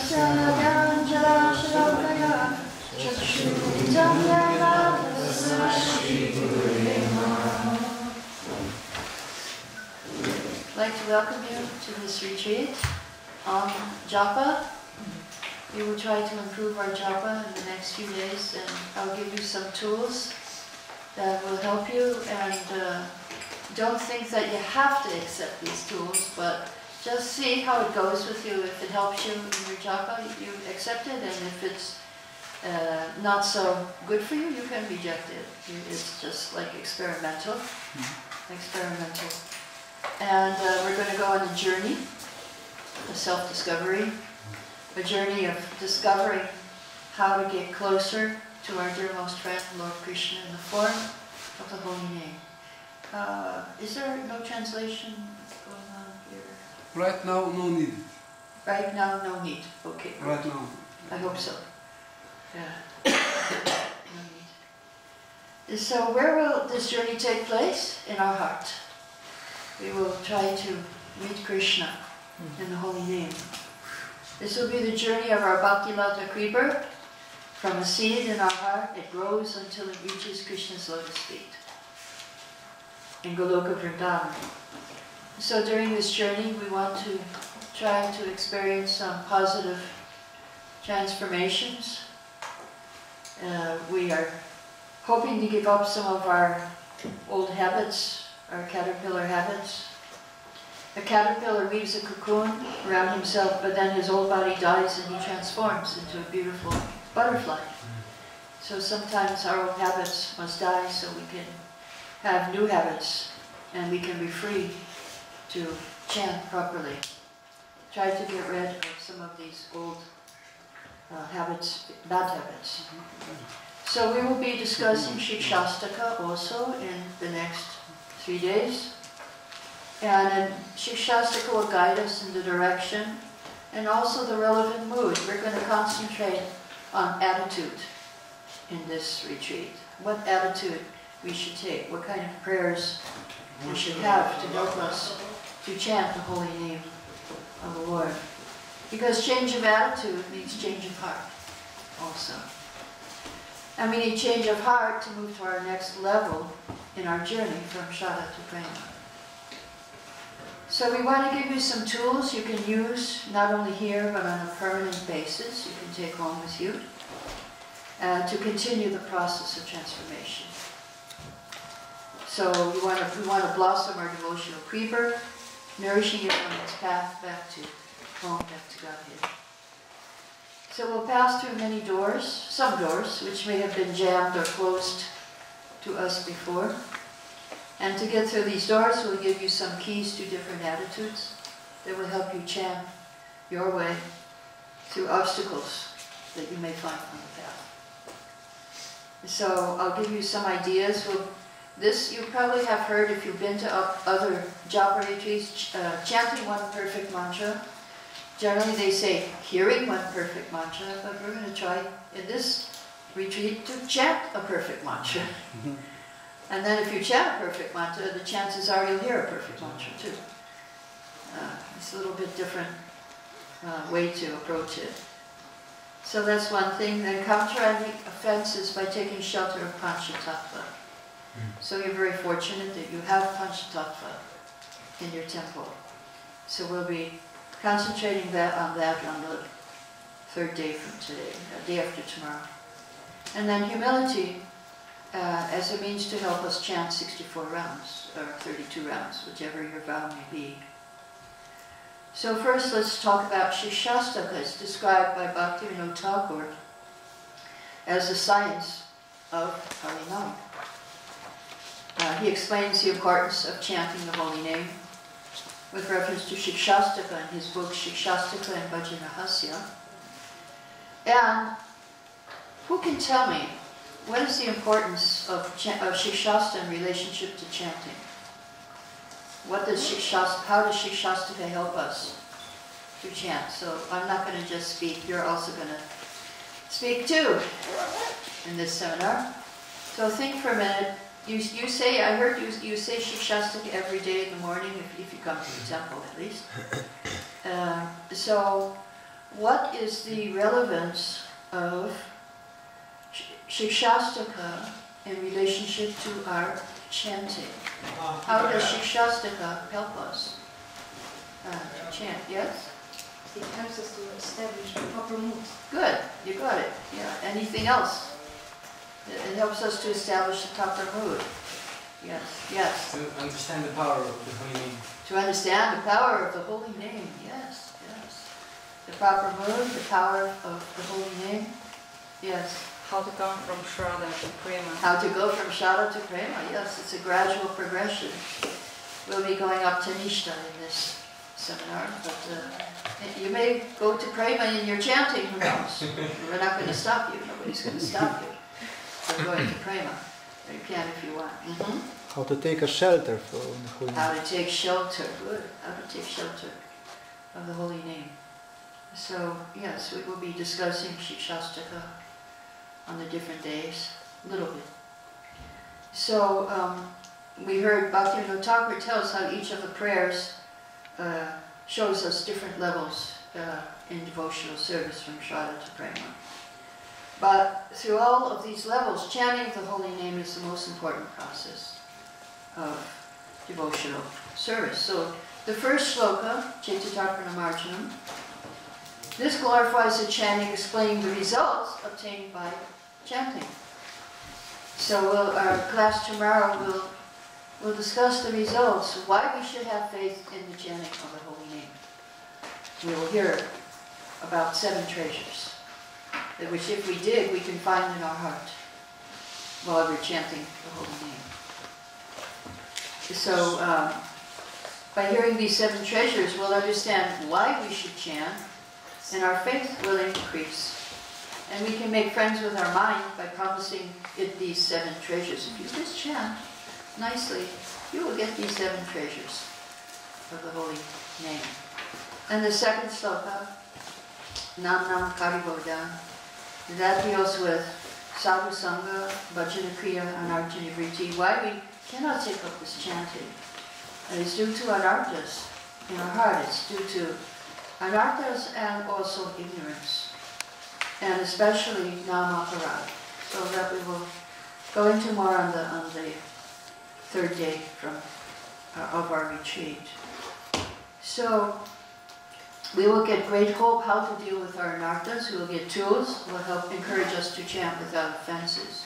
I'd like to welcome you to this retreat on Japa. We will try to improve our Japa in the next few days, and I'll give you some tools that will help you. And don't think that you have to accept these tools, but just see how it goes with you. If it helps you in your Japa, you accept it, and if it's not so good for you, you can reject it. It's just like experimental. Experimental. And we're going to go on a journey of self-discovery, a journey of discovering how to get closer to our dearest friend, Lord Krishna, in the form of the holy name. Is there no translation going on here? Right now, no need. Right now, no need. Okay. Right now. I hope so. Yeah. No need. So where will this journey take place? In our heart. We will try to meet Krishna in the holy name. This will be the journey of our Bhakti Lata Creeper. From a seed in our heart, it grows until it reaches Krishna's lotus feet in Goloka Vrindavan. So during this journey, we want to try to experience some positive transformations. We are hoping to give up some of our old habits, our caterpillar habits. A caterpillar weaves a cocoon around himself, but then his old body dies and he transforms into a beautiful butterfly. So sometimes our old habits must die so we can have new habits and we can be free to chant properly. Try to get rid of some of these old habits, bad habits. So we will be discussing Shikshastaka also in the next 3 days. And Shikshastaka will guide us in the direction and also the relevant mood. We're going to concentrate on attitude in this retreat. What attitude we should take, what kind of prayers we should have to help us to chant the holy name of the Lord. Because change of attitude means change of heart also. And we need change of heart to move to our next level in our journey from Shraddha to Prema. So we want to give you some tools you can use not only here but on a permanent basis, you can take home with you, to continue the process of transformation. So we want to blossom our devotional creeper, nourishing it on its path back to home, back to Godhead. So we'll pass through many doors, some doors, which may have been jammed or closed to us before. And to get through these doors, we'll give you some keys to different attitudes that will help you chant your way through obstacles that you may find on the path. So I'll give you some ideas. This you probably have heard if you've been to other Japa retreats, chanting one perfect mantra. Generally they say hearing one perfect mantra, but we're going to try in this retreat to chant a perfect mantra. And then if you chant a perfect mantra, the chances are you'll hear a perfect mantra too. It's a little bit different way to approach it. So that's one thing. Then counter any offenses by taking shelter of Panchatattva. So you're very fortunate that you have Panchatattva in your temple. So we'll be concentrating on that on the 3rd day from today, day after tomorrow. And then humility as a means to help us chant 64 rounds, or 32 rounds, whichever your vow may be. So first let's talk about Shikshastaka. It's described by Bhaktivinoda Thakur as the science of Harinam. He explains the importance of chanting the holy name with reference to Shikshastaka in his book Shikshastaka and Bhajan Rahasya. And who can tell me what is the importance of Shikshastaka in relationship to chanting? What does how does Shikshastaka help us to chant? So I'm not going to just speak, you're also going to speak too in this seminar. So think for a minute. You say, I heard you say Shikshastaka every day in the morning, if you come to the temple at least. So what is the relevance of Shikshastaka in relationship to our chanting? How does Shikshastaka help us to chant? Yes? It helps us to establish the proper mood. Good, you got it. Yeah. Anything else? It helps us to establish the proper mood. Yes, yes. To understand the power of the holy name. To understand the power of the holy name. Yes, yes. The proper mood, the power of the holy name. Yes. How to come from Shraddha to Prema. How to go from Shraddha to Prema. Yes, it's a gradual progression. We'll be going up to Nishta in this seminar, but you may go to Prema in your chanting, who knows? We're not going to stop you. Nobody's going to stop you from going to Prema. You can if you want. How to take a shelter from the holy name. How to take shelter. Good. How to take shelter of the holy name. So, yes, we will be discussing Shikshastaka on the different days, a little bit. So, we heard Bhaktivinoda Thakur tell us how each of the prayers shows us different levels in devotional service from Shraddha to Prema. But through all of these levels, chanting of the holy name is the most important process of devotional service. So the first sloka, Chaitatarpana Marjanam, this glorifies the chanting, explaining the results obtained by chanting. So our class tomorrow will discuss the results, why we should have faith in the chanting of the holy name. We will hear about 7 treasures, which if we dig, we can find in our heart while we're chanting the holy name. So by hearing these 7 treasures, we'll understand why we should chant, and our faith will increase. And we can make friends with our mind by promising it these 7 treasures. If you just chant nicely, you will get these 7 treasures of the holy name. And the second sloka, Nam Nam Karibodan, that deals with sadhu sangha, bhajana kriya, anartha nivritti. Why we cannot take up this chanting? It is due to anarthas in our heart. It's due to anarthas and also ignorance, and especially namaparad. So that we will go into more on the 3rd day of our retreat. So we will get great hope how to deal with our anarthas. We will get tools that will help encourage us to chant without offenses.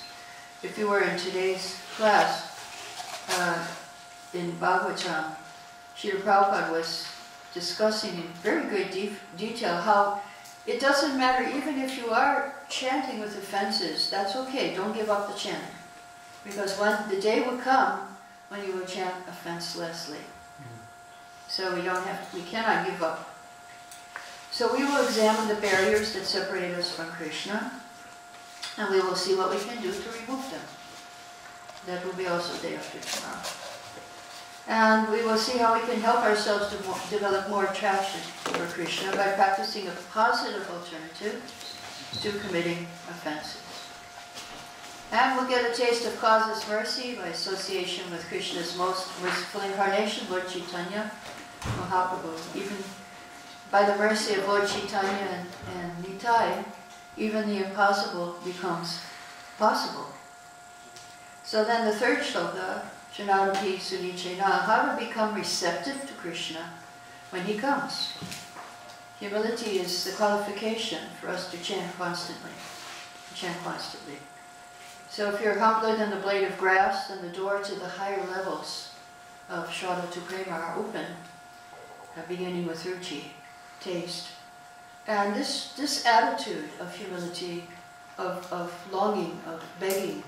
If you were in today's class, in Bhagavatam, Srila Prabhupada was discussing in very great detail how it doesn't matter, even if you are chanting with offenses, that's okay, don't give up the chanting. Because the day will come when you will chant offenselessly. So we cannot give up. So we will examine the barriers that separate us from Krishna, and we will see what we can do to remove them. That will be also day after tomorrow. And we will see how we can help ourselves to develop more attraction for Krishna by practicing a positive alternative to committing offenses. And we'll get a taste of causeless mercy by association with Krishna's most merciful incarnation, Lord Chaitanya Mahaprabhu. Even by the mercy of Lord Chaitanya and Nitai, even the impossible becomes possible. So then the 3rd shloka, Shanadapi Sunichena, how to become receptive to Krishna when he comes. Humility is the qualification for us to chant constantly. So if you're humbler than the blade of grass, then the door to the higher levels of Shraddha to Prema are open, beginning with ruchi, taste. And this attitude of humility, of longing, of begging,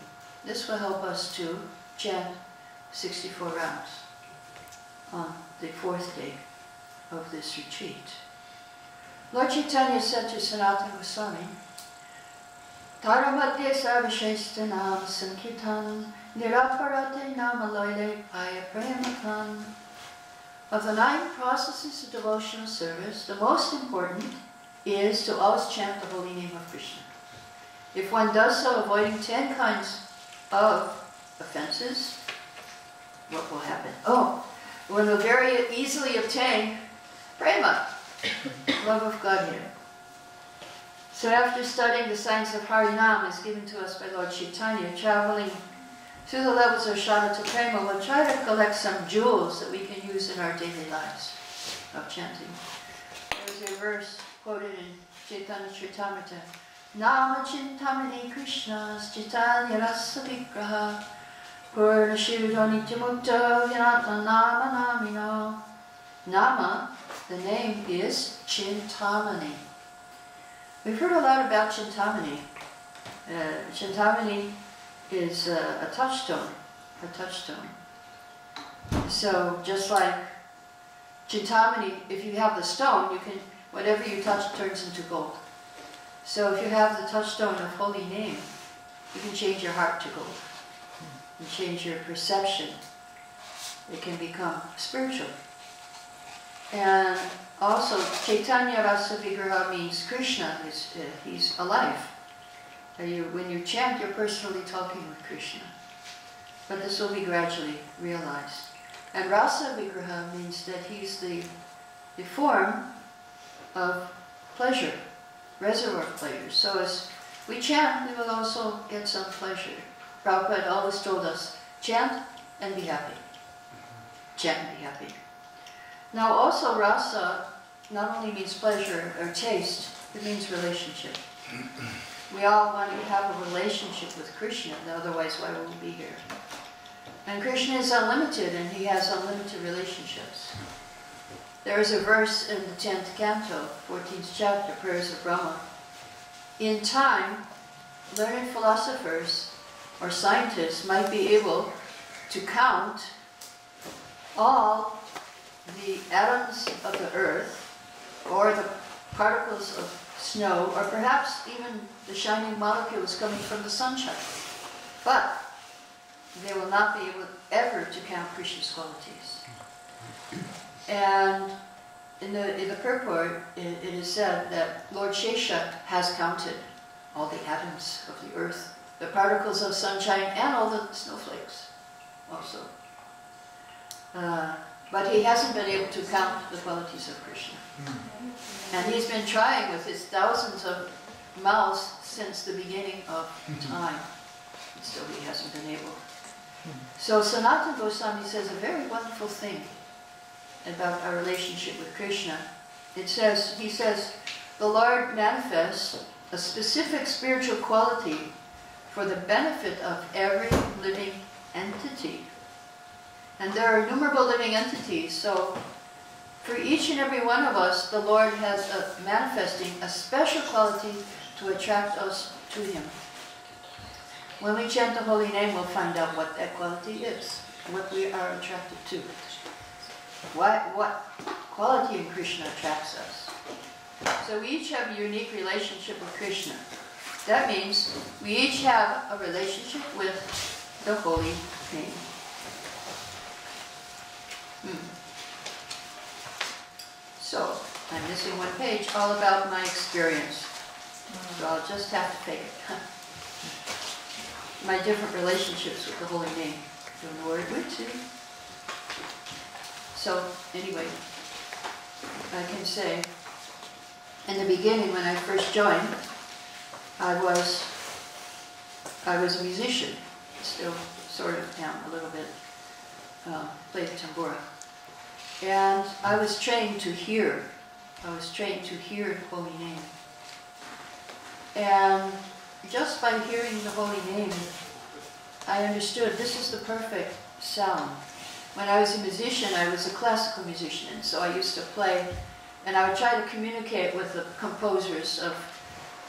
this will help us to chant 64 rounds on the 4th day of this retreat. Lord Chaitanya said to Sanatana Goswami, Taramadya sarvasheshtanam sankirtan niraparate namaloile paya prematan. Of the 9 processes of devotional service, the most important is to always chant the holy name of Krishna. If one does so, avoiding 10 kinds of offenses, what will happen? One will very easily obtain prema, love of Godhead. So after studying the science of Harinam as given to us by Lord Chaitanya, traveling through the levels of Shraddha to Prema, we'll try to collect some jewels that we can use in our daily lives of chanting. There's a verse quoted in Chaitanya Charitamrita. Nama Chintamani Krishna's Chaitanya Rasa Vigraha Purna Shivdo Nityamukta Vinata Nama Namino. Nama, the name, is Chintamani. We've heard a lot about Chintamani. Chintamani is a touchstone. So just like Chintamani, if you have the stone, you can, whatever you touch turns into gold. So if you have the touchstone of holy name, you can change your heart to gold. And change your perception. It can become spiritual. And also, Chaitanya Rasa Vigraha means Krishna, he's alive. When you chant, you're personally talking with Krishna. But this will be gradually realized. And Rasa Vigraha means that he's the form of pleasure, reservoir pleasure. So as we chant, we will also get some pleasure. Prabhupada always told us, chant and be happy. Chant and be happy. Now also rasa not only means pleasure or taste, it means relationship. We all want to have a relationship with Krishna, otherwise why would we be here? And Krishna is unlimited and he has unlimited relationships. There is a verse in the 10th canto, 14th chapter, Prayers of Brahma. In time, learned philosophers or scientists might be able to count all the atoms of the earth or the particles of snow or perhaps even the shining molecules coming from the sunshine. But they will not be able ever to count Krishna's qualities. And in the purport, it is said that Lord Shesha has counted all the atoms of the earth, the particles of sunshine, and all the snowflakes also. But he hasn't been able to count the qualities of Krishna. And he's been trying with his thousands of mouths since the beginning of time. And still he hasn't been able. So Sanatana Goswami says a very wonderful thing about our relationship with Krishna. He says, the Lord manifests a specific spiritual quality for the benefit of every living entity. And there are innumerable living entities, so for each and every one of us, the Lord has manifesting a special quality to attract us to Him. When we chant the holy name, we'll find out what that quality is, what we are attracted to. What quality in Krishna attracts us. So we each have a unique relationship with Krishna. That means we each have a relationship with the holy name. So, I'm missing one page, all about my experience. So I'll just have to take it. My different relationships with the holy name. Don't know where it went to. So, anyway, I can say, in the beginning when I first joined, I was a musician, still sort of am a little bit, played the tambura. And I was trained to hear. I was trained to hear the holy name. And just by hearing the holy name, I understood this is the perfect sound. When I was a musician, I was a classical musician, and so I used to play, and I would try to communicate with the composers of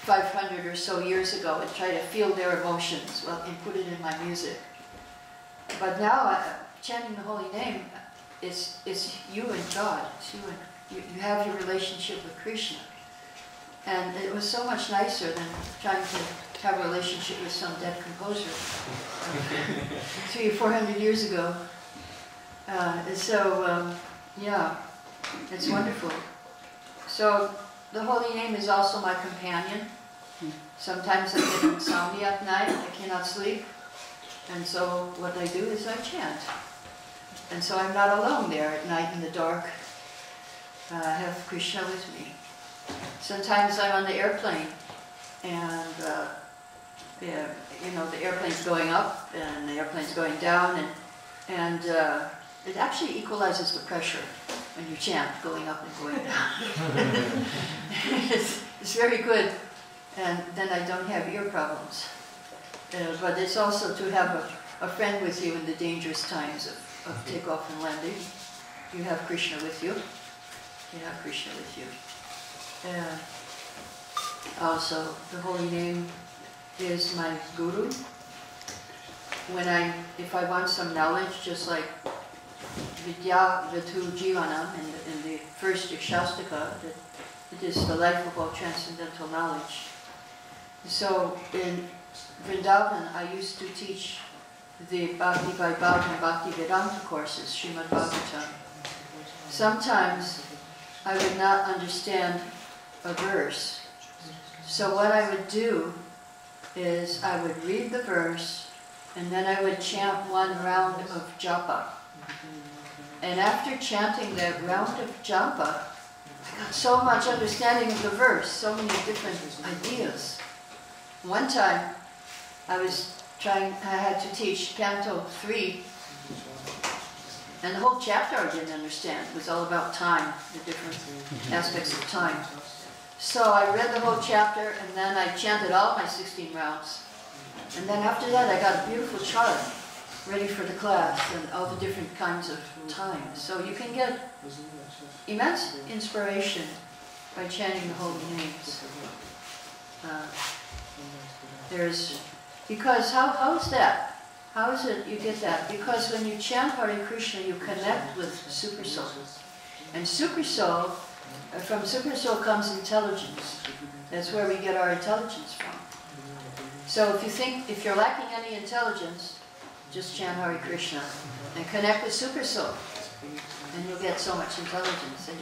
500 or so years ago and try to feel their emotions, and put it in my music. But now, chanting the holy name, it's you and God. It's you have your relationship with Krishna. And it was so much nicer than trying to have a relationship with some dead composer 300 or 400 years ago. Yeah, it's wonderful. So the holy name is also my companion. Sometimes I get insomnia at night, I cannot sleep. And so what I do is I chant. And so I'm not alone there at night in the dark. I have Krishna with me. Sometimes I'm on the airplane and you know, the airplane's going up and the airplane's going down, and it actually equalizes the pressure when you chant going up and going down. It's very good, and then I don't have ear problems. But it's also to have a friend with you in the dangerous times of takeoff and landing. You have Krishna with you. You have Krishna with you. And also, the holy name is my guru. If I want some knowledge, just like Vidya Vitu Jivanam in the first Shastaka, it is the life of all transcendental knowledge. So in Vrindavan, I used to teach the Bhakti Vaibhav and Bhakti Vedanta courses, Srimad Bhagavatam. Sometimes I would not understand a verse. So what I would do is I would read the verse and then I would chant one round of Japa. And after chanting that round of Japa, I got so much understanding of the verse, so many different ideas. One time I had to teach Canto 3, and the whole chapter I didn't understand. It was all about time, the different aspects of time. So I read the whole chapter, and then I chanted all my 16 rounds. And then after that, I got a beautiful chart ready for the class, and all the different kinds of time. So you can get immense inspiration by chanting the holy names. Because how is that? How is it you get that? Because when you chant Hare Krishna, you connect with Super Soul. And Super Soul, from Super Soul comes intelligence. That's where we get our intelligence from. So if you're lacking any intelligence, just chant Hare Krishna and connect with Super Soul, and you'll get so much intelligence. And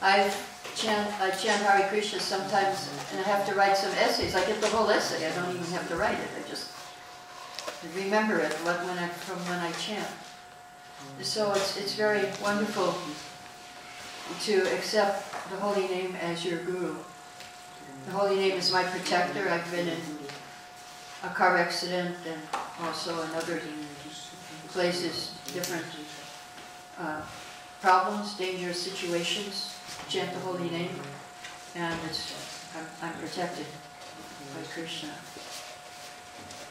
I chant Hare Krishna sometimes, and I have to write some essays. I get the whole essay. I don't even have to write it. I just remember it from when I chant. So it's very wonderful to accept the holy name as your guru. The holy name is my protector. I've been in a car accident and also in other places, different problems, dangerous situations. Chant the holy name, and I'm protected by Krishna.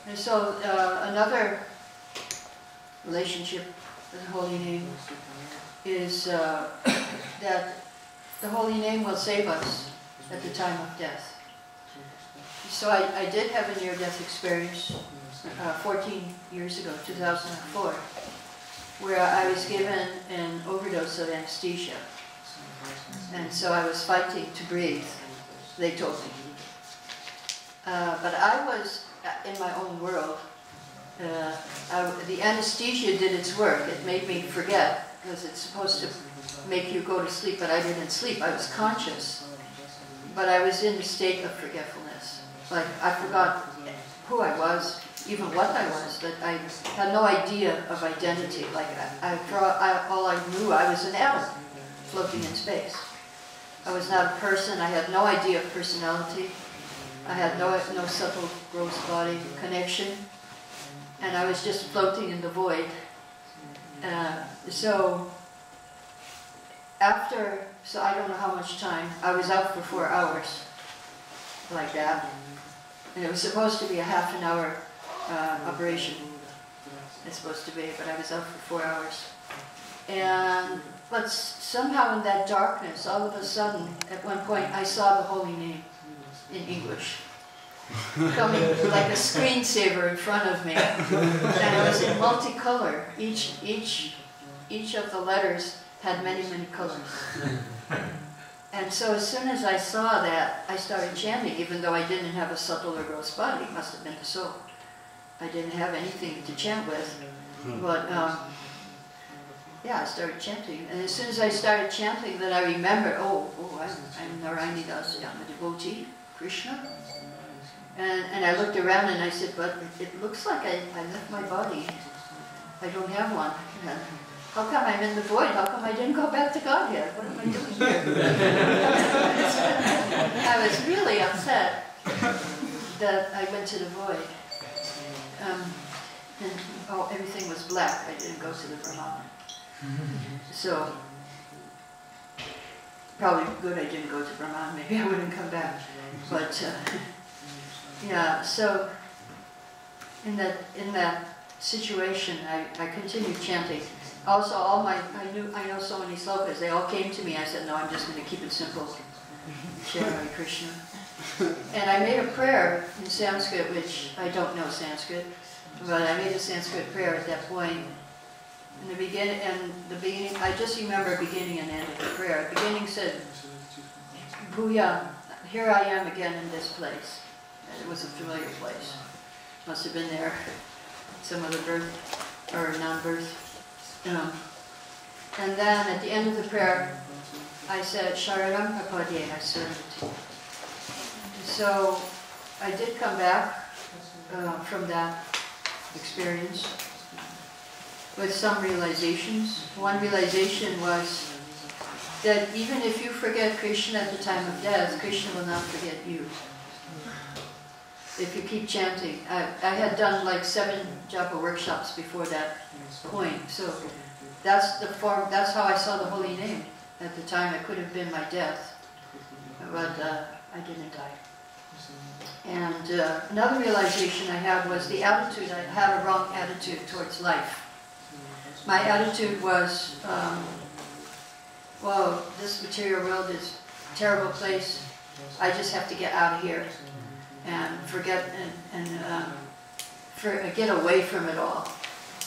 And so another relationship with the holy name is that the holy name will save us at the time of death. So I did have a near-death experience 14 years ago, 2004, where I was given an overdose of anesthesia. And so I was fighting to breathe, they told me. But I was in my own world. The anesthesia did its work. It made me forget, because it's supposed to make you go to sleep, but I didn't sleep. I was conscious, but I was in a state of forgetfulness. Like, I forgot who I was, even what I was, that I had no idea of identity. Like, all I knew, I was an atom floating in space. I was not a person. I had no idea of personality. I had no subtle gross body connection. And I was just floating in the void. So I don't know how much time, I was out for 4 hours, like that. And it was supposed to be a half an hour operation. It's supposed to be, but I was out for 4 hours. But somehow in that darkness, all of a sudden, at one point, I saw the holy name in English, coming like a screensaver in front of me. And it was in multicolor. Each of the letters had many, many colors. And so as soon as I saw that, I started chanting, even though I didn't have a subtle or gross body. It must have been the soul. I didn't have anything to chant with. But yeah, I started chanting. And as soon as I started chanting, then I remembered, I'm Narayani dasi, I'm a devotee, Krishna. And I looked around and I said, but it looks like I left my body. I don't have one. And how come I'm in the void? How come I didn't go back to Godhead? What am I doing here? I was really upset. that I went to the void. And everything was black. I didn't go to the Brahman. So, probably good I didn't go to Brahman. Maybe I wouldn't come back. But, yeah, so in that situation, I continued chanting. Also, I know so many slokas. They all came to me. I said, no, I'm just going to keep it simple. Hare Krishna. And I made a prayer in Sanskrit, which I don't know Sanskrit, but I made a Sanskrit prayer at that point. In the beginning, I just remember beginning and end of the prayer. The beginning said, Bhuya, here I am again in this place. And it was a familiar place. Must have been there, some other birth or non-birth. And then at the end of the prayer, I said, Sharanam Prapadye, I surrender to you. So I did come back from that experience with some realizations. One realization was that even if you forget Krishna at the time of death, Krishna will not forget you. If you keep chanting. I had done like 7 Japa workshops before that point. So that's the form, that's how I saw the holy name. At the time it could have been my death, but I didn't die. And another realization I had was the attitude. I had a wrong attitude towards life. My attitude was, well, this material world is a terrible place. I just have to get out of here and forget and get away from it all.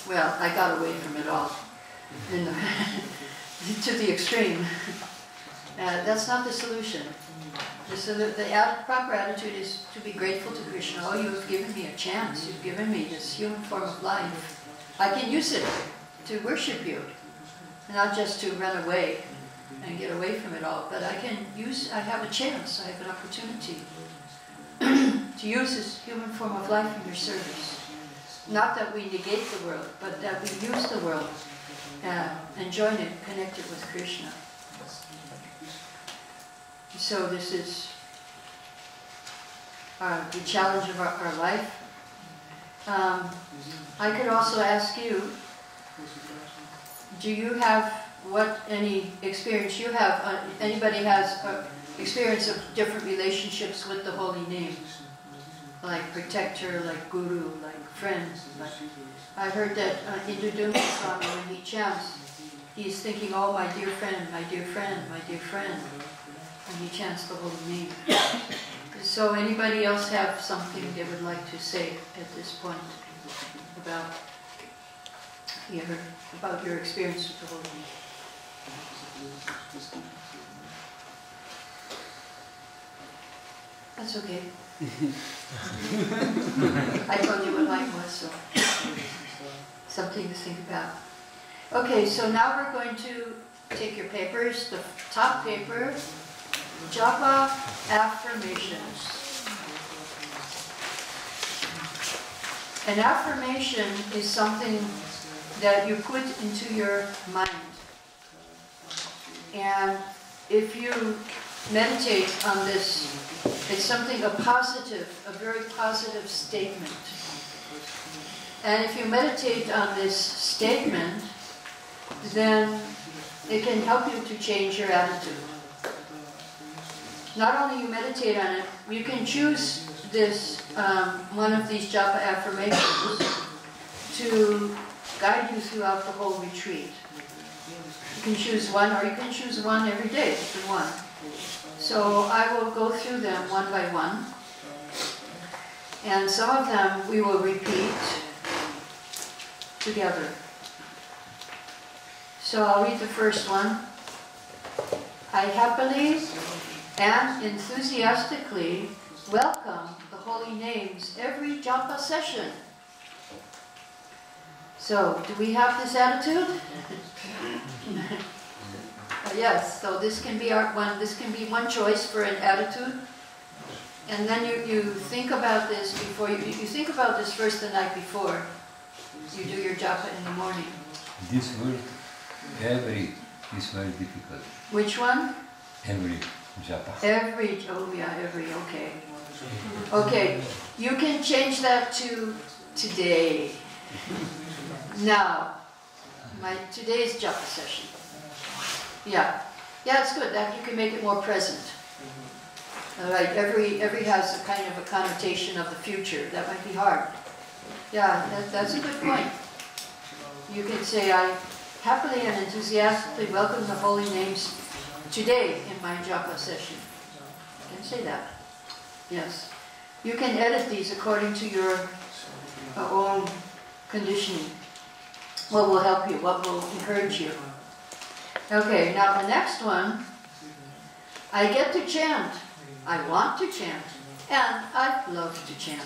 Well, I got away from it all to the extreme. That's not the solution. The proper attitude is to be grateful to Krishna. Oh, you have given me a chance. You've given me this human form of life. I can use it to worship you, not just to run away and get away from it all. But I have a chance. I have an opportunity to use this human form of life in your service. Not that we negate the world, but that we use the world and join it, connected with Krishna. So this is the challenge of our life. I could also ask you, do you have any experience you have? Anybody has experience of different relationships with the holy name? Like protector, like guru, like friend. I heard that Indudumna Swami, when he chants, he's thinking, oh, my dear friend, my dear friend, my dear friend. And he chants the holy name. So anybody else have something they would like to say at this point about your experience with the holy name? That's okay. I told you what mine was, so something to think about. Okay, so now we're going to take your papers, the top paper, Japa affirmations. An affirmation is something that you put into your mind. And if you meditate on this, it's something, a very positive statement. And if you meditate on this statement, then it can help you to change your attitude. Not only you meditate on it, you can choose this, one of these Japa affirmations to guide you throughout the whole retreat. You can choose one, or you can choose one every day, just one. So I will go through them one by one. And some of them we will repeat together. So I'll read the first one. I happily and enthusiastically welcome the holy names every Japa session. So, do we have this attitude? Yes, so this can be one choice for an attitude. And then you think about this before, you think about this first the night before you do your Japa in the morning. This word, every, is very difficult. Which one? Every Japa. Every, oh yeah, every, okay. Okay, you can change that to today. Now, today's japa session. Yeah, it's good. That you can make it more present. All right, every has a kind of a connotation of the future. That might be hard. Yeah, that's a good point. You can say, I happily and enthusiastically welcome the holy names today in my japa session. You can say that. Yes. You can edit these according to your own conditioning. What will help you? What will encourage you? Okay, now the next one. I get to chant. I want to chant. And I love to chant.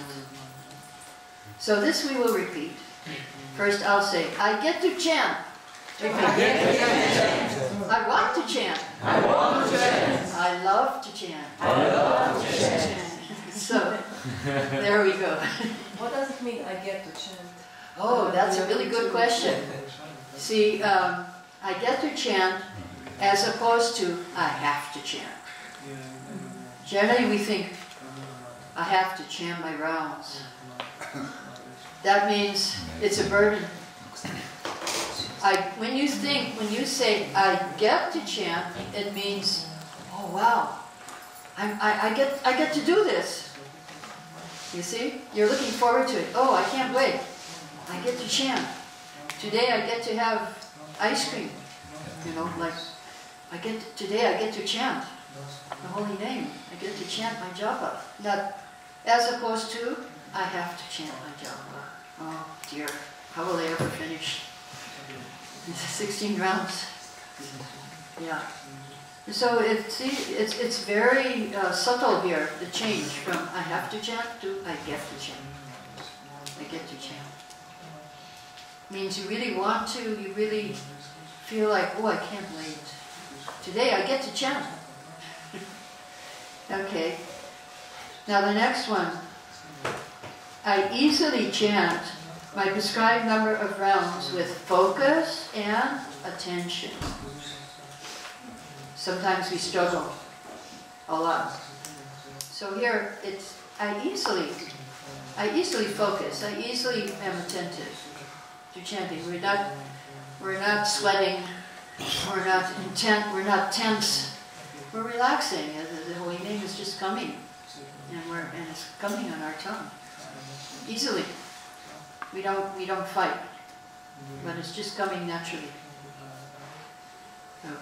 So this we will repeat. First I'll say, I get to chant. I want to chant. I want to chant. I love to chant. I love to chant. So, there we go. What does it mean, I get to chant? Oh, that's a really good question. See, I get to chant as opposed to I have to chant. Generally we think, I have to chant my rounds. That means it's a burden. When you say, I get to chant, it means, oh wow, I get to do this. You see? You're looking forward to it. Oh, I can't wait. I get to chant. Today I get to have ice cream. You know, like, today I get to chant the holy name. I get to chant my japa. Not as opposed to, I have to chant my japa. Oh dear, how will I ever finish? It's 16 rounds. Yeah. So it's very subtle here, the change from I have to chant to I get to chant. I get to chant. Means you really want to, you really feel like, oh, I can't wait. Today I get to chant. Okay. Now the next one. I easily chant my prescribed number of rounds with focus and attention. Sometimes we struggle a lot. So here it's I easily focus. I easily am attentive to chanting. We're not sweating. We're not intent. We're not tense. We're relaxing. The holy name is just coming, and it's coming on our tongue easily. We don't fight, but it's just coming naturally.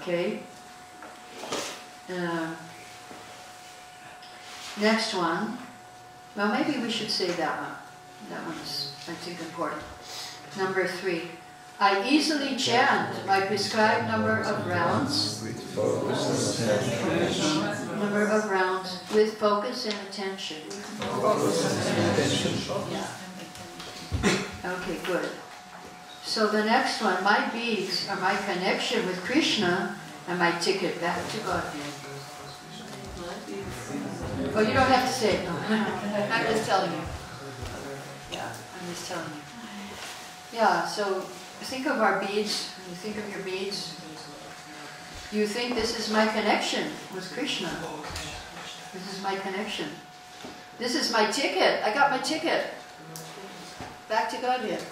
Okay. Next one. Well, maybe we should say that one. That one's, I think, important. Number 3. I easily chant my prescribed number of rounds. Number of rounds with focus and attention. Yeah. Okay, good. So the next one, my beads are my connection with Krishna and my ticket back to Godhead. Oh, you don't have to say it, no. I'm just telling you. Yeah, I'm just telling you. Yeah, so think of our beads. When you think of your beads, you think this is my connection with Krishna. This is my connection. This is my ticket. I got my ticket. Back to Godhead.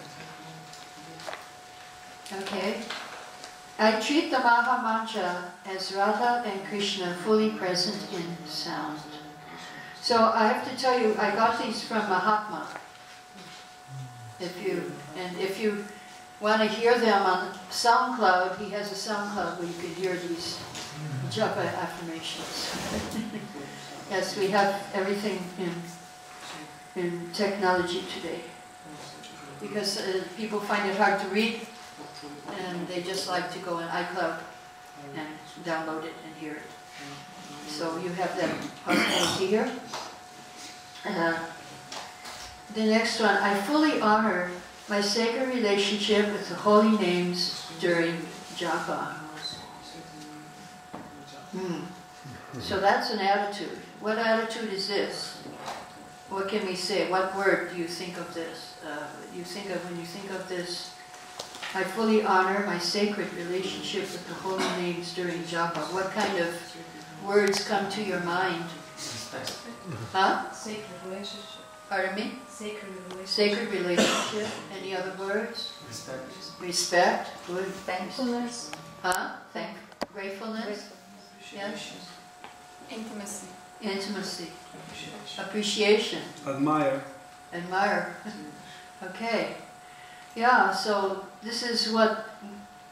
Okay. I treat the Maha Mantra as Radha and Krishna fully present in sound. So I have to tell you, I got these from Mahatma. If you want to hear them on SoundCloud, he has a SoundCloud where you can hear these Japa affirmations. Yes, we have everything in technology today. Because people find it hard to read, and they just like to go on iCloud and download it and hear it. So you have that possibility here. The next one, I fully honor my sacred relationship with the holy names during japa. So that's an attitude. What attitude is this? What can we say? What word do you think of this? When you think of this, I fully honor my sacred relationship with the holy names during japa. What kind of words come to your mind Respect. Huh? Sacred relationship. Pardon me? Sacred relationship. Sacred relationship. Any other words? Respect. Respect. Good. Thankfulness. Huh? Gratefulness. Yes. Intimacy. Intimacy. Appreciation. Appreciation. Admire. Admire. Okay. Yeah, so this is what,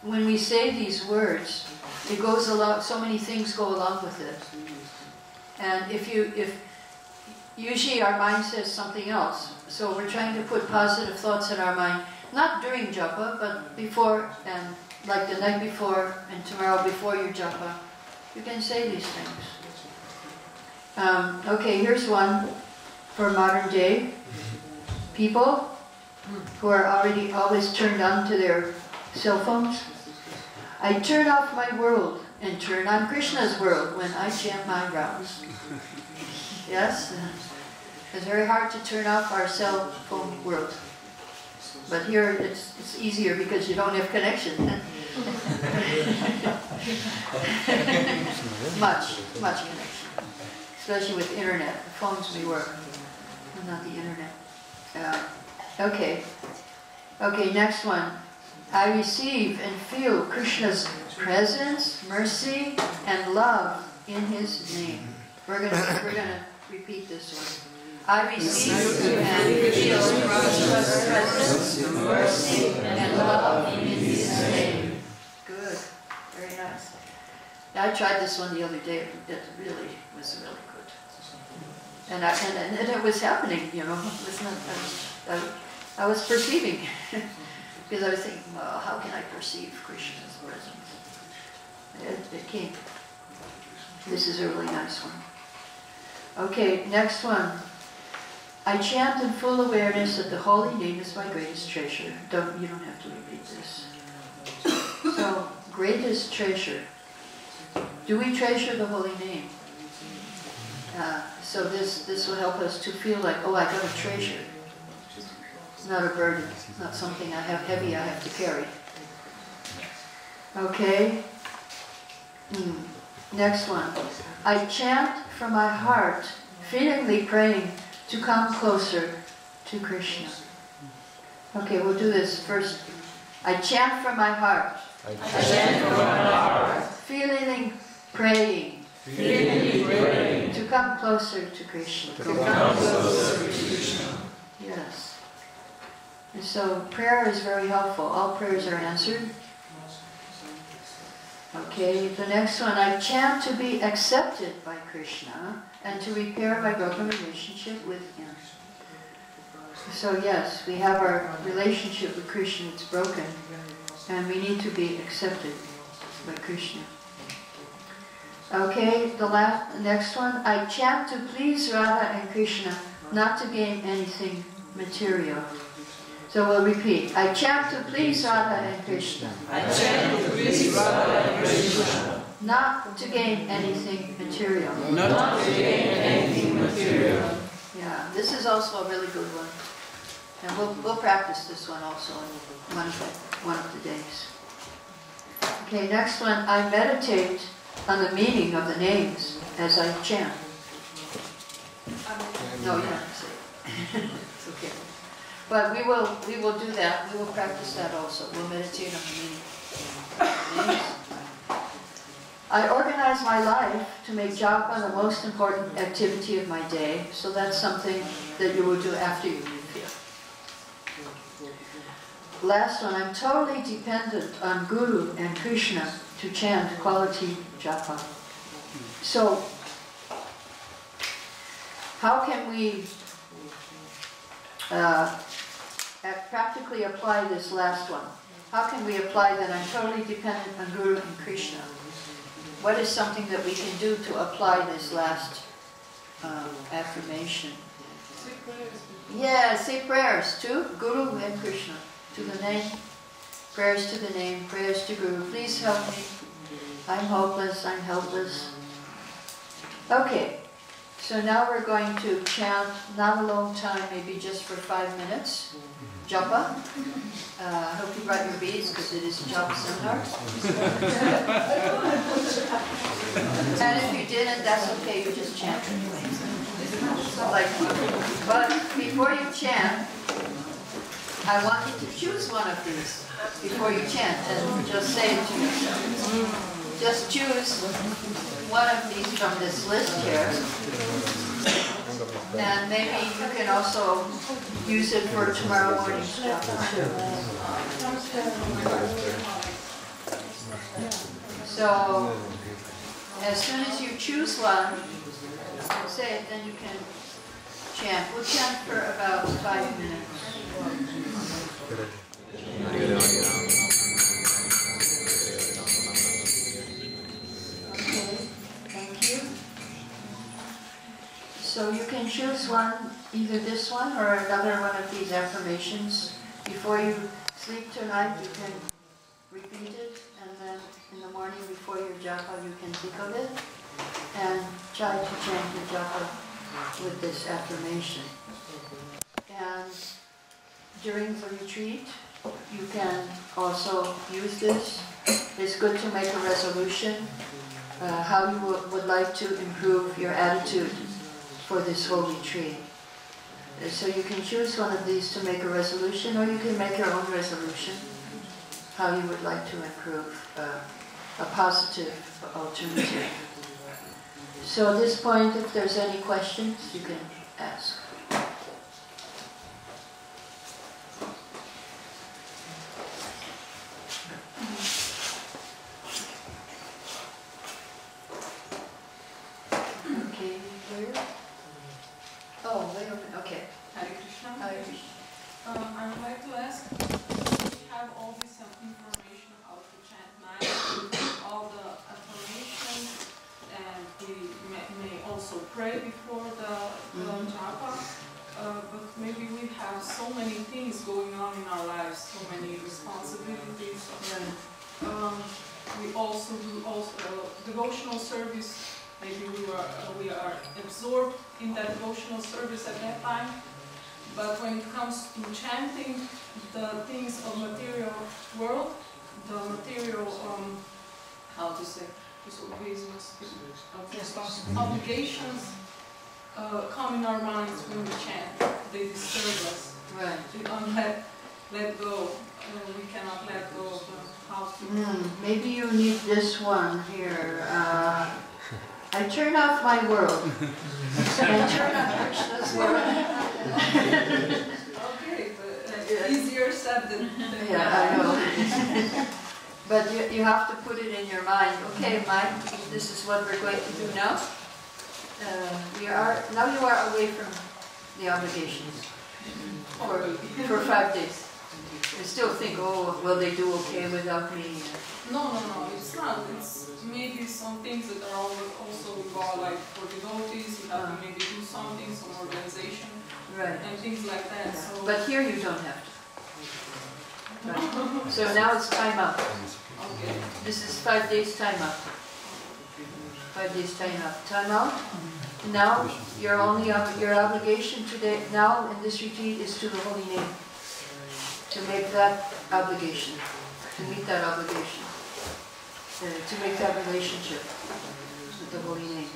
when we say these words, it goes along, so many things go along with it. And if usually our mind says something else, so we're trying to put positive thoughts in our mind, not during japa, but before, and like the night before and tomorrow before your japa, you can say these things. Okay, here's one for modern day people who are already always turned on to their cell phones. I turn off my world and turn on Krishna's world when I chant my rounds. Yes? It's very hard to turn off our cell phone world. But here it's easier because you don't have connection. much connection. Especially with internet. The phones may work, but not the internet. Okay, next one. I receive and feel Krishna's presence, mercy, and love in His name. We're gonna repeat this one. I receive and feel Krishna's presence, mercy, and love in His name. Good, very nice. I tried this one the other day. It really was really good. And it was happening, you know. It was not, I was perceiving. Because I was thinking, well, how can I perceive Krishna's presence? It came. This is a really nice one. Okay, next one. I chant in full awareness that the holy name is my greatest treasure. You don't have to repeat this. So, greatest treasure. Do we treasure the holy name? So this will help us to feel like, oh, I got a treasure. It's not a burden. It's not something I have heavy I have to carry. Okay. Next one. I chant from my heart, feelingly praying to come closer to Krishna. Okay, we'll do this first. I chant from my heart. I chant from my heart. Feelingly praying. To come closer to Krishna. Yes. And so prayer is very helpful. All prayers are answered. Okay, the next one. I chant to be accepted by Krishna and to repair my broken relationship with Him. So yes, we have our relationship with Krishna, it's broken, and we need to be accepted by Krishna. Okay, the next one. I chant to please Radha and Krishna, not to gain anything material. So we'll repeat. I chant to please Radha and Krishna. I chant to please Radha and Krishna. Not to gain anything material. Not to gain anything material. Yeah, this is also a really good one. And we'll practice this one also in one of the days. Okay, next one. I meditate on the meaning of the names as I chant. No, you don't have to say it. It's okay. But we will do that. We will practice that also. We'll meditate on the meaning of the names. I organize my life to make japa the most important activity of my day. So that's something that you will do after you leave here. Last one. I'm totally dependent on Guru and Krishna to chant quality japa. So, how can we practically apply this last one? How can we apply that I'm totally dependent on Guru and Krishna? What is something that we can do to apply this last affirmation? Say prayers. Yeah, say prayers to Guru and Krishna, to the name. Prayers to the name, prayers to Guru. Please help me. I'm hopeless, I'm helpless. Okay, So now we're going to chant, not a long time, maybe just for 5 minutes, Japa. I hope you brought your beads because it is a Japa seminar. And if you didn't, that's okay, you just chant anyway. But before you chant, I want you to choose one of these before you chant and just say it to yourself. Just choose one of these from this list here. And maybe you can also use it for tomorrow morning's japa too. So, as soon as you choose one, say it, then you can chant. We'll chant for about 5 minutes. Okay, thank you. So you can choose one, either this one or another one of these affirmations. Before you sleep tonight, you can repeat it, and then in the morning before your japa, you can think of it and try to chant your japa with this affirmation. And during the retreat, you can also use this. It's good to make a resolution how you would like to improve your attitude for this whole retreat. So you can choose one of these to make a resolution, or you can make your own resolution, how you would like to improve a positive alternative. So at this point, if there's any questions, you can ask. Okay, where? Oh, wait a minute, okay. Hare Krishna. Hare Krishna. I would like to ask, we have all this information how to chant night, all the affirmations, and we may also pray before the japa, but maybe we have so many things going on in our lives, so many responsibilities. We also do devotional service. Maybe we are absorbed in that devotional service at that time. But when it comes to chanting the things of material world, the material, how to say, obligations come in our minds when we chant. They disturb us. Right. We don't let go. We cannot let go of how to. Maybe you need this one here. I turn off my world. I turn on Krishna's world. Okay, but easier said than done. Yeah, I know. But you have to put it in your mind. Okay, Mike, this is what we're going to do now. Now you are away from the obligations for 5 days. You still think, oh, will they do okay without me? No, it's not. It's maybe some things that are also involved, like for devotees, you have to maybe do something, some organization, Right. and things like that. Yeah. So, But here you don't have to. Right. So now it's time up. okay. This is 5 days time up. 5 days time up. Time out. Now your obligation today now in this retreat is to the holy name. To make that obligation. To meet that obligation. To make that relationship with the holy name.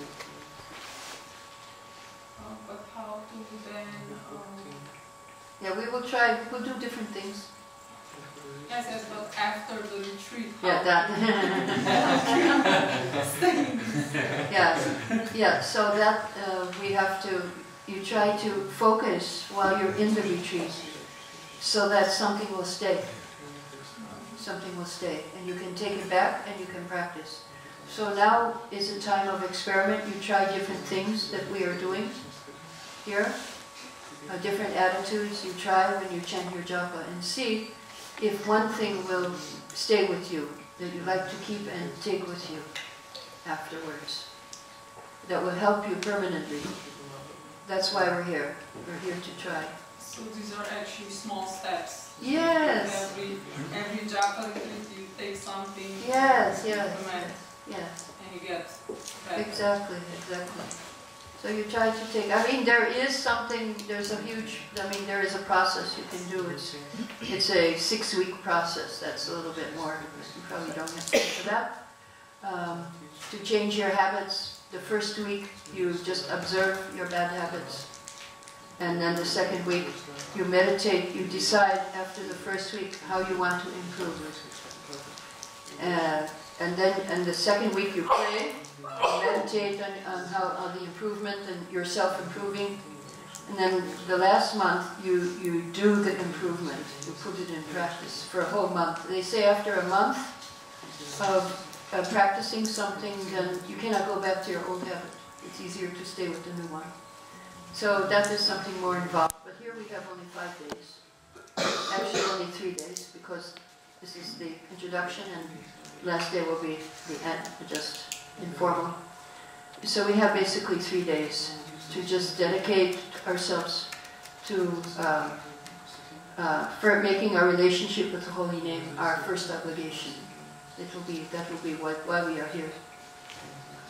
But how to then? Yeah, we will try. We'll do different things. Yes, but after the retreat. Yeah, that. Yeah. So that we have to. You try to focus while you're in the retreat, so that something will stay. Something will stay, and you can take it back and you can practice. So now is a time of experiment. You try different things that we are doing here, different attitudes you try when you chant your japa, and see if one thing will stay with you, that you like to keep and take with you afterwards, that will help you permanently. That's why we're here. We're here to try. So these are actually small steps. Yes. Every japa you take something. Yes. implement, Yes. and you get better. Exactly. So you try to take, I mean, there is something, there's a huge, I mean, there is a process you can do. It's a 6-week process. That's a little bit more, you probably don't have time for that. To change your habits, the first week you just observe your bad habits. And then the second week you meditate, you decide after the first week how you want to improve. And then the second week you pray, you meditate on the improvement and your self-improving. And then the last month you do the improvement, you put it in practice for a whole month. They say after a month of practicing something, then you cannot go back to your old habit. It's easier to stay with the new one. So that is something more involved. But here we have only 5 days. Actually only 3 days, because this is the introduction and last day will be the end, just informal. So we have basically 3 days to just dedicate ourselves to for making our relationship with the Holy Name our first obligation. That will be why we are here.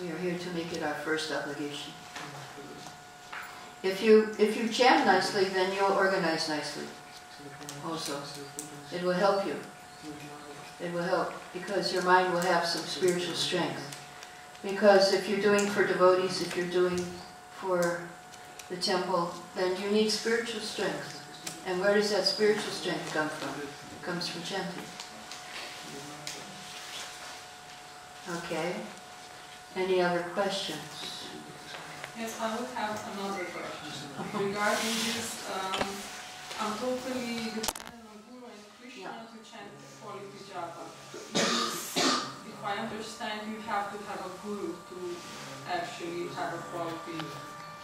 We are here to make it our first obligation. If you chant nicely, then you'll organize nicely. Also, it will help you. It will help because your mind will have some spiritual strength. Because if you're doing for devotees, if you're doing for the temple, then you need spiritual strength. And where does that spiritual strength come from? It comes from chanting. Okay. Any other questions? Yes, I would have another question. Regarding this, I'm totally dependent on Guru and Krišna to chant quality japa. If I understand, you have to have a Guru to actually have a quality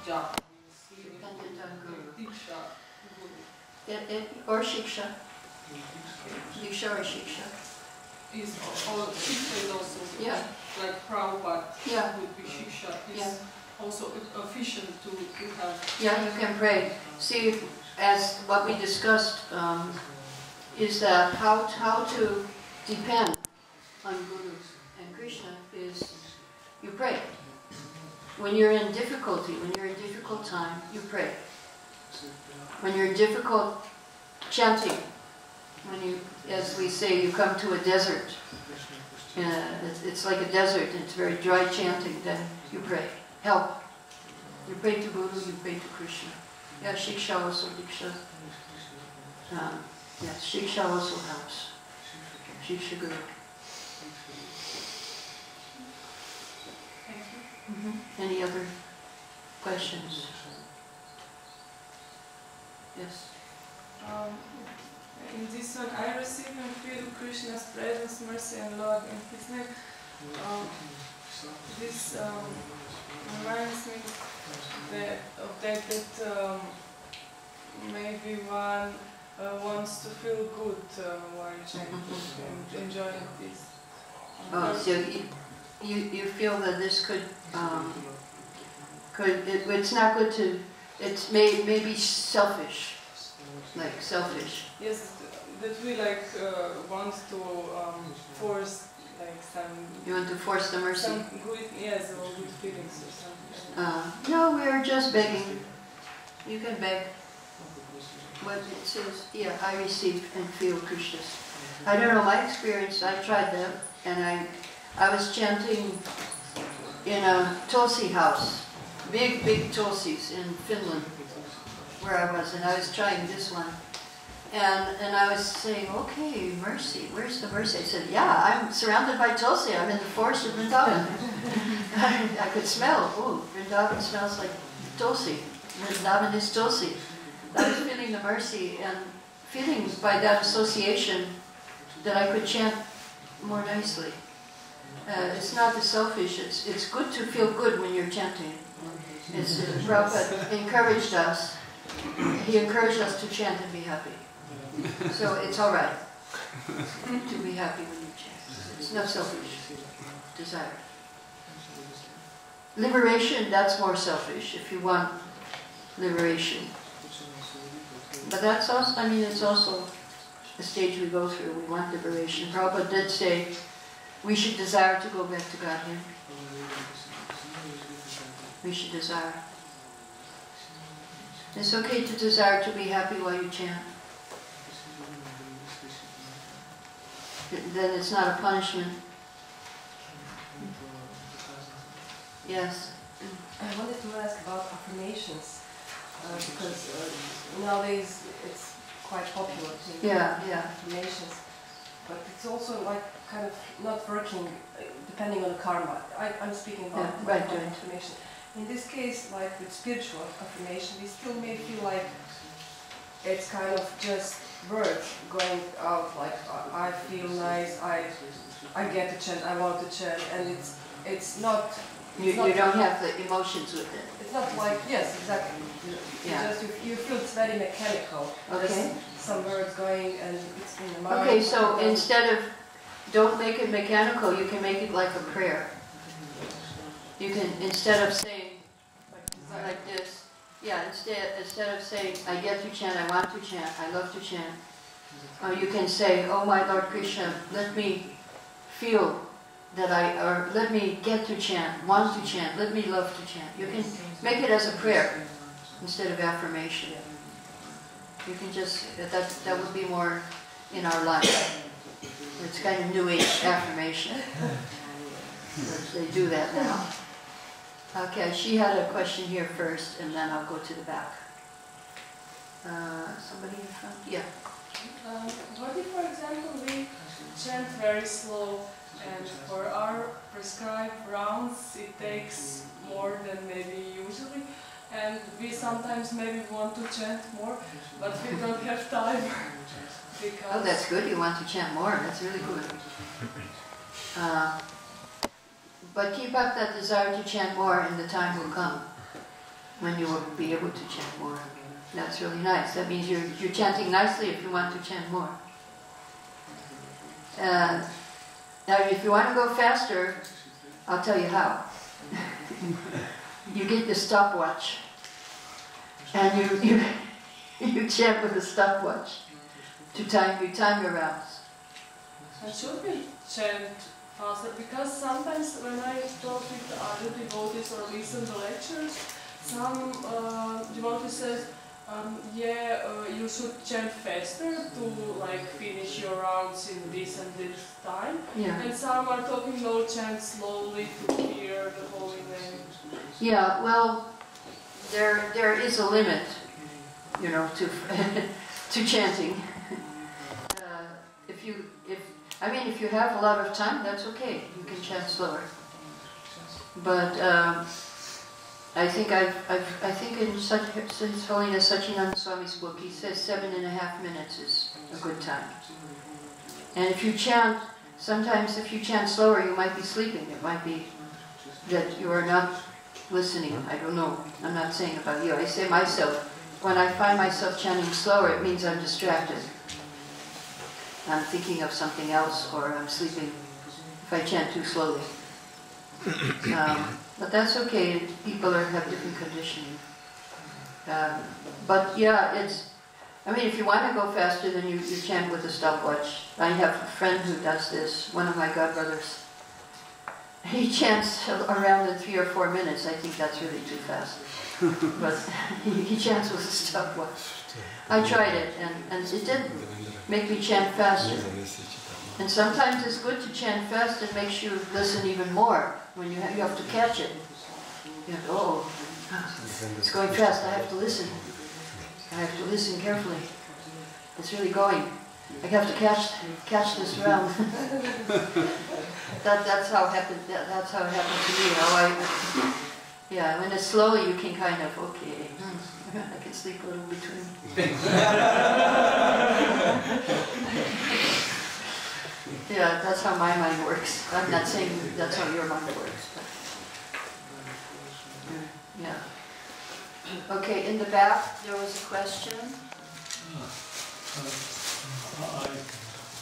japa. Dependent on Guru. Diksha, Guru. Or Shiksha. Diksha or Shiksha. Shiksha is also, like Prabhupada would be Shiksha. Is also efficient to have. Yeah, you can pray. See, as what we discussed is that how to depend on Guru and Krišna is you pray. When you're in difficulty, when you're in difficult time, you pray. When you're in difficult chanting, when you, as we say, you come to a desert, it's like a desert, it's very dry chanting, then you pray. Help. You pray to Guru, you pray to Krišna. Yeah, Shiksha also, Diksha. Yes, Shiksha also helps. Shiksha Guru. Thank you. Any other questions? Yes. In this one, I receive and feel Krishna's presence, mercy and love in His name. This reminds me that maybe one wants to feel good while chanting and enjoying this. So you feel that this could it's not good to, it's maybe selfish, like selfish. Yes, that we like want to force like some. You want to force the mercy. Some good, yes, or good feelings or something. No, we are just begging. You can beg. What it says, I receive and feel Krishna's. I don't know my experience. I tried them, and I was chanting in a Tulsi house, big Tulsis in Finland, where I was, and I was trying this one. And I was saying, okay, mercy, where's the mercy? I said, I'm surrounded by Tulsi, I'm in the forest of Vrindavan. I could smell, Vrindavan smells like Tulsi. Vrindavan is Tulsi. I was feeling the mercy and feeling by that association that I could chant more nicely. It's not the selfish, it's good to feel good when you're chanting. Prabhupada encouraged us, he encouraged us to chant and be happy. So it's all right to be happy when you chant. It's not selfish desire. Liberation, that's more selfish, if you want liberation. But that's also, it's also a stage we go through. We want liberation. Prabhupada did say we should desire to go back to Godhead. We should desire. It's okay to desire to be happy while you chant. Then it's not a punishment. Yes? I wanted to ask about affirmations, because nowadays it's quite popular to use affirmations, but it's also like kind of not working depending on the karma. I'm speaking about affirmation. In this case, like with spiritual affirmation, we still may feel like it's kind of just words going out, like I feel nice, I get to chant, I want to chant, and it's not. You don't have the emotions with it. It's not like, yes, exactly. You feel it's very mechanical. Okay. There's some words going and it's in the mind. Okay, so instead of, don't make it mechanical, you can make it like a prayer. You can, instead of saying like this, instead of saying, I get to chant, I want to chant, I love to chant, you can say, oh my Lord Krishna, let me feel that or let me get to chant, want to chant, let me love to chant. You can make it as a prayer instead of affirmation. You can just, that would be more in our life. It's kind of new age affirmation. They do that now. Okay, she had a question here first, and then I'll go to the back. Somebody in front? Yeah. What if, for example, we chant very slow, and for our prescribed rounds it takes more than maybe usually, and we sometimes maybe want to chant more, but we don't have time. Because oh, that's good, you want to chant more, that's really good. But keep up that desire to chant more, and the time will come when you will be able to chant more. That's really nice. That means you're chanting nicely if you want to chant more. Now, if you want to go faster, I'll tell you how. You get the stopwatch, and you chant with the stopwatch to time your rounds. And should we chant faster? Because sometimes when I talk with other devotees or listen to lectures, some devotee says, you should chant faster to like finish your rounds in this and this time. Yeah. And some are talking, no, chant slowly to hear the holy name. Yeah, well, there is a limit, you know, to to chanting. If you have a lot of time, that's okay. You can chant slower. But I think in His Holiness Sachinanda Swami's book, he says 7.5 minutes is a good time. And if you chant, sometimes if you chant slower, you might be sleeping. It might be that you are not listening. I don't know. I'm not saying about you. I say myself. When I find myself chanting slower, it means I'm distracted. I'm thinking of something else, or I'm sleeping if I chant too slowly. But that's okay. People have different conditioning. But yeah, if you want to go faster, then you chant with a stopwatch. I have a friend who does this, one of my godbrothers. He chants around in 3 or 4 minutes. I think that's really too fast. But he chants with a stopwatch. I tried it, and it did make me chant faster. And sometimes it's good to chant fast. It makes you listen even more. When you have to catch it. You have to, oh, it's going fast. I have to listen. I have to listen carefully. It's really going. I have to catch this round. That's how it happened. That's how it happened to me. Yeah, when it's slowly, you can kind of I can sleep a little between. Yeah, that's how my mind works. I'm not saying that's how your mind works. But yeah. Okay, in the back there was a question.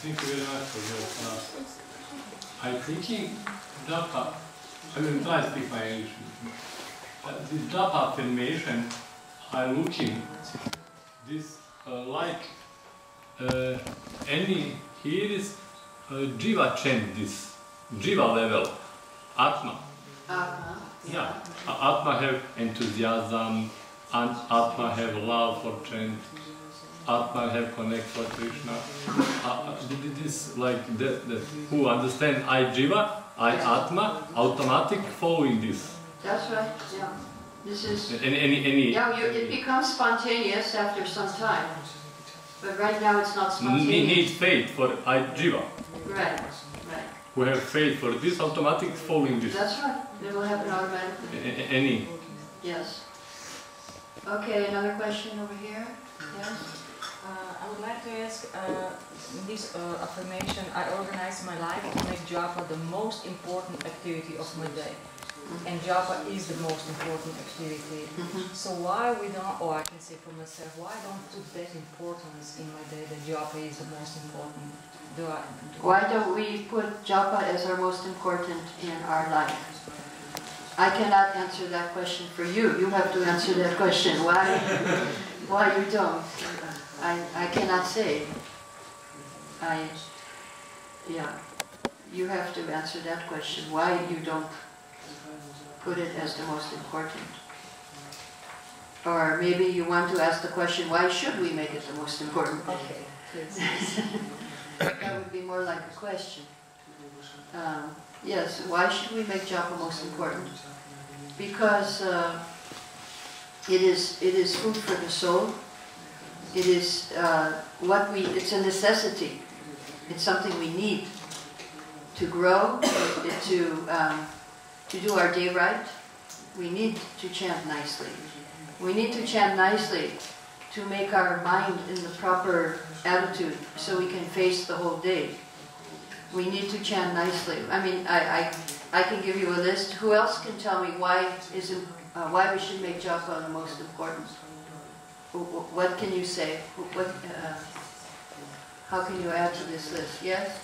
Thank you very much for your class. I'm thinking Japa, I will try to speak my English. The Japa affirmation, I'm looking this here is Jiva chant, this Jiva level, Atma. Yeah, Atma have enthusiasm, and Atma have love for chant, Atma have connect for Krishna. This like that who understand I Jiva, I Atma, automatic following this. That's right, yeah. This is, Any yeah, it becomes spontaneous after some time. But right now it's not spontaneous. need faith for I Jiva. Right, right. Who have faith for this, automatic following this. That's right. It will happen automatically. Any. Yes. Okay, another question over here. Yes? I would like to ask, in this affirmation, I organize my life to make Japa the most important activity of my day. And Japa is the most important activity. So why we don't, or I can say for myself, why don't put that importance in my day that Japa is the most important? Why don't we put Japa as our most important in our life? I cannot answer that question for you. You have to answer that question. Why you don't? I cannot say. Yeah. You have to answer that question. Why you don't put it as the most important? Or maybe you want to ask the question, why should we make it the most important? Okay, please. That would be more like a question. Yes, why should we make Japa most important? Because it is food for the soul. It is it's a necessity. It's something we need to grow, to do our day right. We need to chant nicely. We need to chant nicely to make our mind in the proper attitude so we can face the whole day. We need to chant nicely. I mean, I can give you a list. Who else can tell me why we should make Japa the most important? What can you say? How can you add to this list? Yes?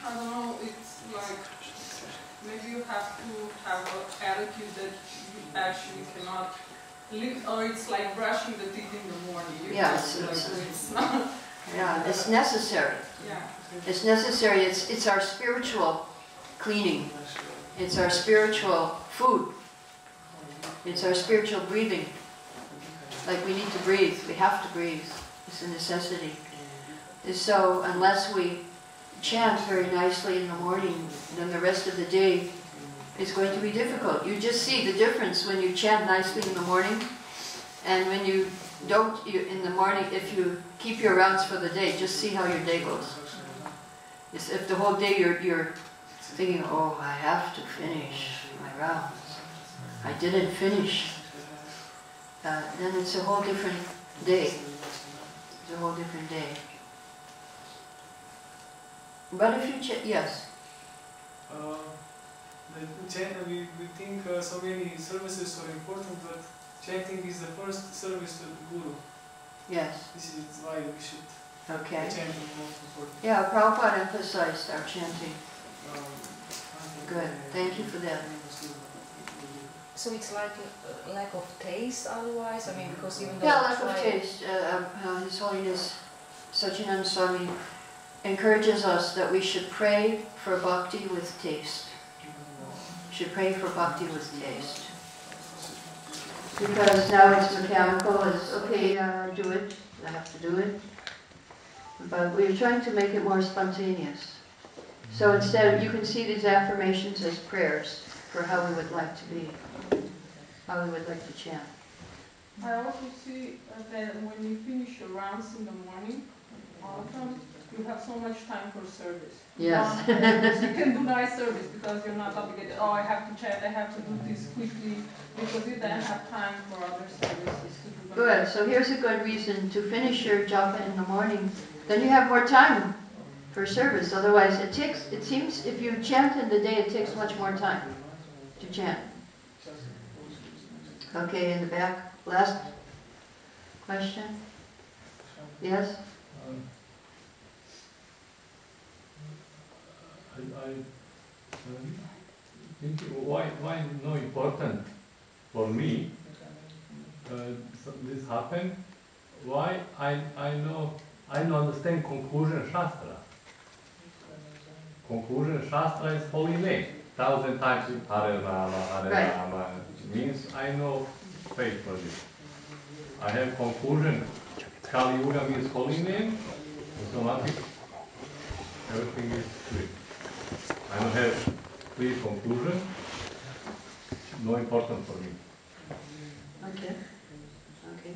I don't know, it's like, maybe you have to have an attitude that you actually cannot live, or it's like brushing the teeth in the morning. Yes, it's not. Yeah, it's necessary. Yeah. It's necessary. It's our spiritual cleaning. It's our spiritual food. It's our spiritual breathing. Like we need to breathe. We have to breathe. It's a necessity. So unless we chant very nicely in the morning, then the rest of the day is going to be difficult. You just see the difference when you chant nicely in the morning and when you don't in the morning. If you keep your rounds for the day, just see how your day goes. If the whole day you're thinking, oh, I have to finish my rounds, I didn't finish, then it's a whole different day. It's a whole different day. But if you yes. We think so many services are important, but chanting is the first service to the Guru. Yes. This is why we should chanting most important. Yeah, Prabhupada emphasized our chanting. Good, thank you for that. So it's like a lack of taste otherwise? I mean, because even though... Yeah, lack of taste. His Holiness Sachinanda Swami encourages us that we should pray for bhakti with taste. Should pray for bhakti with taste. Because now it's mechanical, it's okay, I do it, I have to do it. But we're trying to make it more spontaneous. So instead, you can see these affirmations as prayers for how we would like to be, how we would like to chant. I also see that when you finish your rounds in the morning, often you have so much time for service. Yes. You can do nice service because you're not obligated, oh, I have to chant, I have to do this quickly, because you then have time for other services to do. Good, so here's a good reason to finish your japa in the morning. Then you have more time for service. Otherwise, it seems if you chant in the day, it takes much more time to chant. Okay, in the back, last question. Yes? I think why no important for me this happened. Why I know understand conclusion Shastra. Conclusion Shastra is holy name. 1,000 times Hare Rama, Hare Rama means I know faith for this. I have conclusion. Kali Yuga means holy name, automatic, everything is clear. I don't have clear conclusion, no important for me. Okay. Okay.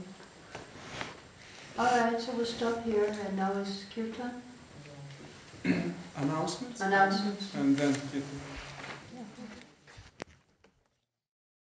All right, so we'll stop here, and now is Kirtan. Announcements? Announcements. And then Kirtan.